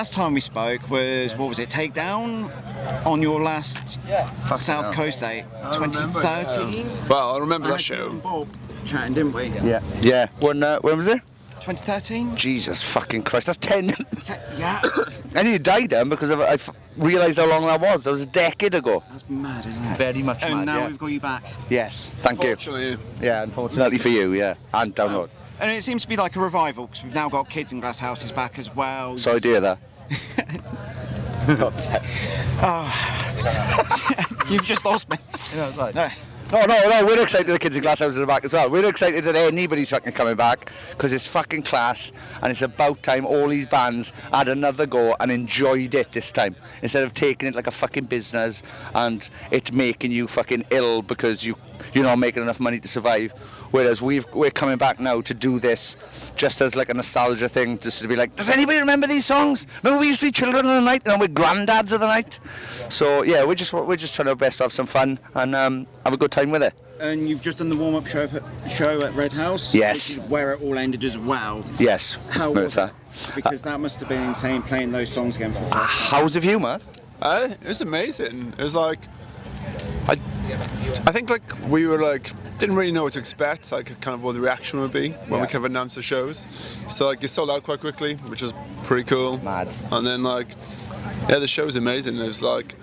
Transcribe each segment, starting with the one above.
last time we spoke was, what was it, Takedown? On your last South Coast date, 2013? Well, I remember that show. Bob chatting, didn't we? Yeah. When was it? 2013? Jesus fucking Christ, that's 10. Yeah. I nearly died then because I realised how long that was. That was a decade ago. That's mad, isn't it? Very much And mad, now yeah. we've got you back. Yes, thank you. Unfortunately. Yeah, unfortunately for you, yeah. And download. And it seems to be like a revival, because we've now got Kids in Glass Houses back as well. Sorry to hear that. You've just lost me. No, we're excited the Kids in Glass Houses are back as well. We're excited that anybody's fucking coming back because it's fucking class and it's about time all these bands had another go and enjoyed it this time instead of taking it like a fucking business and it's making you fucking ill because you're not making enough money to survive. Whereas we're coming back now to do this just as like a nostalgia thing, just to be like, does anybody remember these songs? Remember we used to be children of the night and we're granddads of the night? So yeah, we're just trying our best to have some fun and have a good time with it. And you've just done the warm-up show at Red House. Yes. Which is where it all ended as well. Yes. How was that? Because that must have been insane playing those songs again for the first time. How's the view, man? It was amazing. It was like, I think like we were like, didn't really know what to expect, like kind of what the reaction would be when we kind of announced the shows. So like it sold out quite quickly, which was pretty cool. Mad. And then like, yeah, the show was amazing. It was like,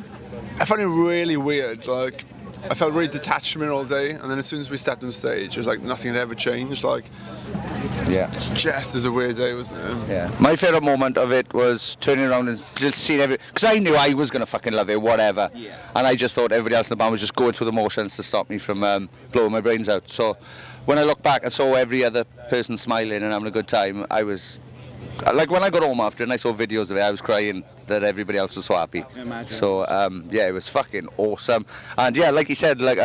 I found it really weird. Like, I felt really detached from it all day, and then as soon as we stepped on stage, it was like nothing had ever changed. Like, just as a weird day, wasn't it? Yeah. My favourite moment of it was turning around and just seeing because I knew I was going to fucking love it, whatever. Yeah. And I just thought everybody else in the band was just going through the motions to stop me from blowing my brains out. So when I look back and saw every other person smiling and having a good time, I was... Like when I got home after and I saw videos of it, I was crying that everybody else was so happy. So yeah, it was fucking awesome. And yeah, like you said, like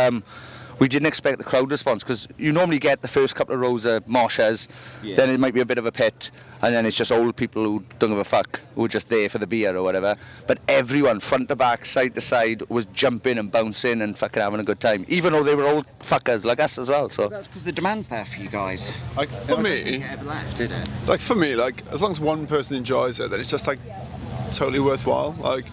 we didn't expect the crowd response because you normally get the first couple of rows of moshers, then it might be a bit of a pit, and then it's just old people who don't give a fuck, who are just there for the beer or whatever. But everyone, front to back, side to side, was jumping and bouncing and fucking having a good time, even though they were old fuckers like us as well. So that's because the demand's there for you guys. Like for me, it ever left, did it? Like for me, like as long as one person enjoys it, then it's just like totally worthwhile. Like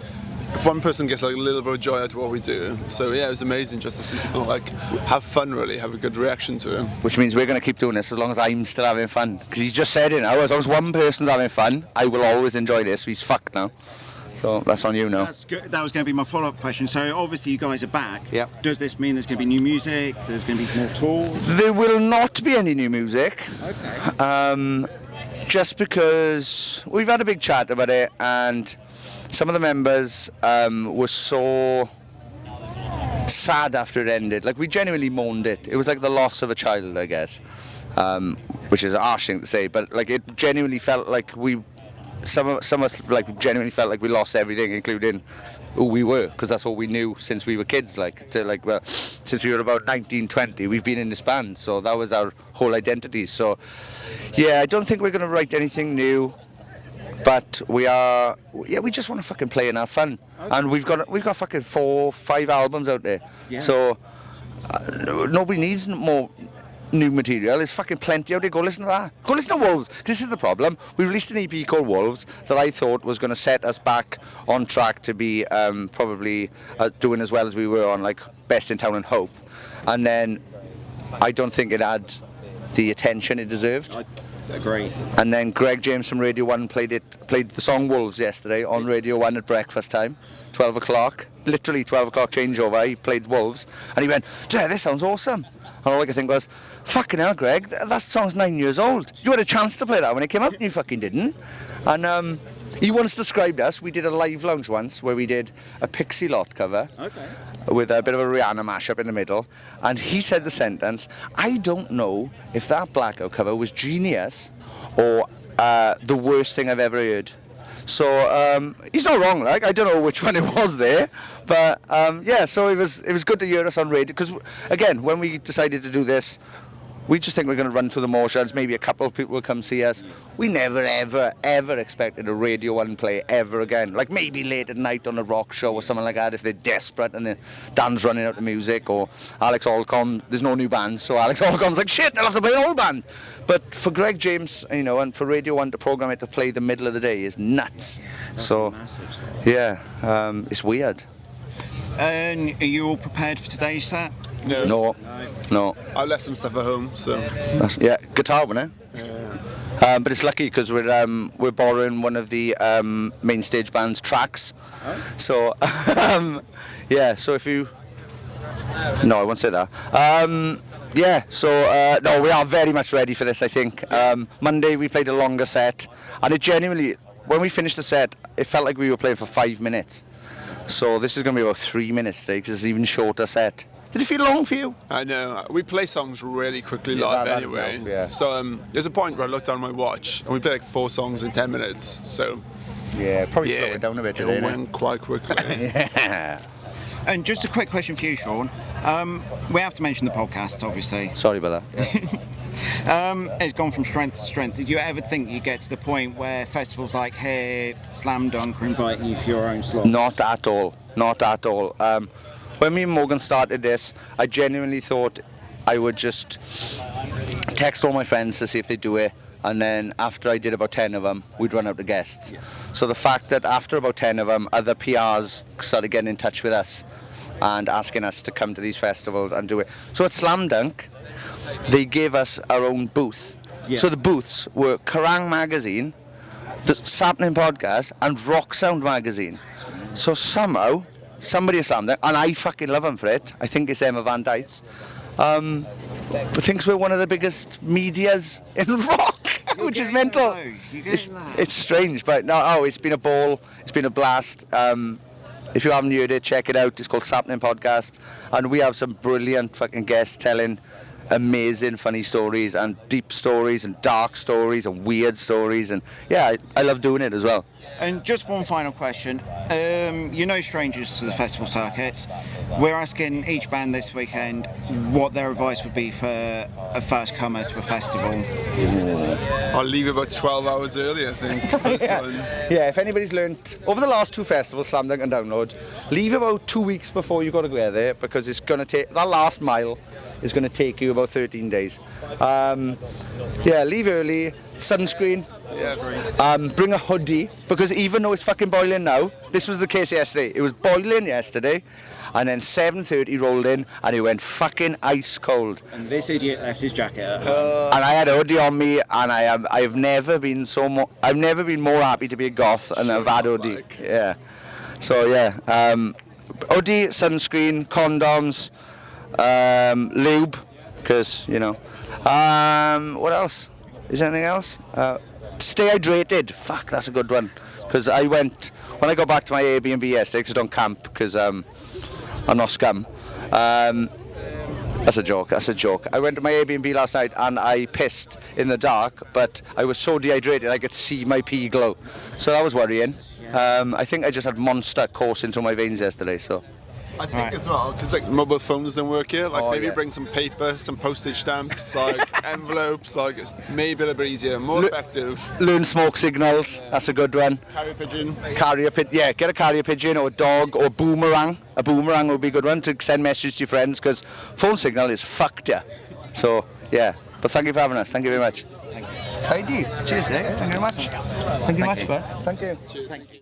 if one person gets like a little bit of joy out of what we do, so yeah, it was amazing just to see people like have fun, really have a good reaction to it. Which means we're going to keep doing this as long as I'm still having fun, because he just said it now, as long as one person's having fun, I will always enjoy this. He's fucked now, so that's on you now. That's good. That was going to be my follow-up question. So obviously you guys are back. Yeah. Does this mean there's going to be new music? There's going to be more tours? There will not be any new music. Okay. Just because we've had a big chat about it, and some of the members were so sad after it ended. Like, we genuinely mourned it. It was like the loss of a child, I guess, which is a harsh thing to say, but like it genuinely felt like some of us like genuinely felt like we lost everything, including who we were, because that's all we knew since we were kids. Since we were about 19, 20, we've been in this band, so that was our whole identity. So yeah, I don't think we're going to write anything new. But we just want to fucking play and have fun. Okay. And we've got fucking 4, 5 albums out there. Yeah. So nobody needs more new material. There's fucking plenty out there. Go listen to that. Go listen to Wolves. This is the problem. We released an EP called Wolves that I thought was going to set us back on track to be probably doing as well as we were on, like Best in Town and Hope. And then I don't think it had the attention it deserved. Agree. And then Greg James from Radio 1 played the song Wolves yesterday on Radio 1 at breakfast time, 12 o'clock, literally 12 o'clock changeover. He played Wolves and he went, "Yeah, this sounds awesome." And all I could think was, fucking hell, Greg, that song's 9 years old. You had a chance to play that when it came out and you fucking didn't. And he once described us, we did a live lounge once where we did a Pixie Lot cover. Okay. With a bit of a Rihanna mashup in the middle, and he said the sentence, "I don't know if that Blackout cover was genius or the worst thing I've ever heard." So he's not wrong. Like, I don't know which one it was there, but yeah. So it was good to hear us on radio, because again, when we decided to do this, we just think we're going to run through the motions. Maybe a couple of people will come see us. We never, ever, ever expected a Radio 1 play ever again. Like maybe late at night on a rock show or something like that if they're desperate and Dan's running out of music, or Alex Allcom, there's no new bands, so Alex Allcom's like, shit, I'll have to play an old band. But for Greg James, you know, and for Radio 1 to program it to play the middle of the day is nuts. So, yeah, it's weird. And are you all prepared for today's set? No. I left some stuff at home, so. Yeah, guitar one, eh? Yeah. But it's lucky because we're borrowing one of the main stage band's tracks. Oh. So, yeah. So if you, no, I won't say that. Yeah. So no, we are very much ready for this. I think Monday we played a longer set, and it genuinely, when we finished the set, it felt like we were playing for 5 minutes. So this is going to be about 3 minutes today because it's an even shorter set. Did it feel long for you? I know. We play songs really quickly live anyway. Nice, yeah. So there's a point where I looked down my watch and we played like 4 songs in 10 minutes. So yeah, probably slow it down a bit today. It went quite quickly. Yeah. And just a quick question for you, Sean. We have to mention the podcast, obviously. Sorry about that. It's gone from strength to strength. Did you ever think you'd get to the point where festivals like here, Slam Dunk, are inviting you for your own slot? Not at all. Not at all. When me and Morgan started this, I genuinely thought I would just text all my friends to see if they do it, and then after I did about 10 of them, we'd run out of guests. Yeah. So the fact that after about 10 of them, other PRs started getting in touch with us and asking us to come to these festivals and do it. So at Slam Dunk, they gave us our own booth. Yeah. So the booths were Kerrang! Magazine, the Sapling Podcast, and Rock Sound Magazine. So somehow, somebody at Slam Dunk, and I fucking love them for it, I think it's Emma Van Dyke's, thinks we're one of the biggest medias in rock, which is mental. It's strange, but no, it's been a ball, it's been a blast. If you haven't heard it, check it out. It's called Sapling Podcast, and we have some brilliant fucking guests telling amazing funny stories and deep stories and dark stories and weird stories, and yeah, I love doing it as well. And just one final question. You're no strangers to the festival circuits. We're asking each band this weekend what their advice would be for a first comer to a festival. I'll leave about 12 hours early, I think, for this one. Yeah, if anybody's learnt over the last 2 festivals, Slam Dunk and Download, leave about 2 weeks before you got to go there, because it's going to take, that last mile is going to take you about 13 days. Yeah, leave early, sunscreen. Yeah. Bring a hoodie, because even though it's fucking boiling now, this was the case yesterday. It was boiling yesterday, and then 7:30 rolled in, and it went fucking ice cold. And this idiot left his jacket at home. And I had a hoodie on me, and I've never been I've never been more happy to be a goth and I've had hoodie. Yeah. So yeah, hoodie, sunscreen, condoms, lube, because you know. What else? Is there anything else? Stay hydrated. Fuck, that's a good one. Because when I got back to my Airbnb yesterday, because I don't camp, because I'm not scum. That's a joke. I went to my Airbnb last night and I pissed in the dark, but I was so dehydrated I could see my pee glow. So that was worrying. I think I just had Monster coursing through my veins yesterday. So. I think as well, because like mobile phones don't work here. Like maybe bring some paper, some postage stamps, like envelopes. Like it's maybe a little bit easier, more effective. Learn smoke signals. That's a good one. Carrier pigeon. Yeah, get a carrier pigeon or a dog or a boomerang. A boomerang would be a good one to send messages to your friends, because phone signal is fucked. Yeah. So yeah, but thank you for having us. Thank you very much. Thank you. Tidy. Cheers, Dave. Thank you very much. Thank you very much, bud. Thank you. Cheers. Thank you.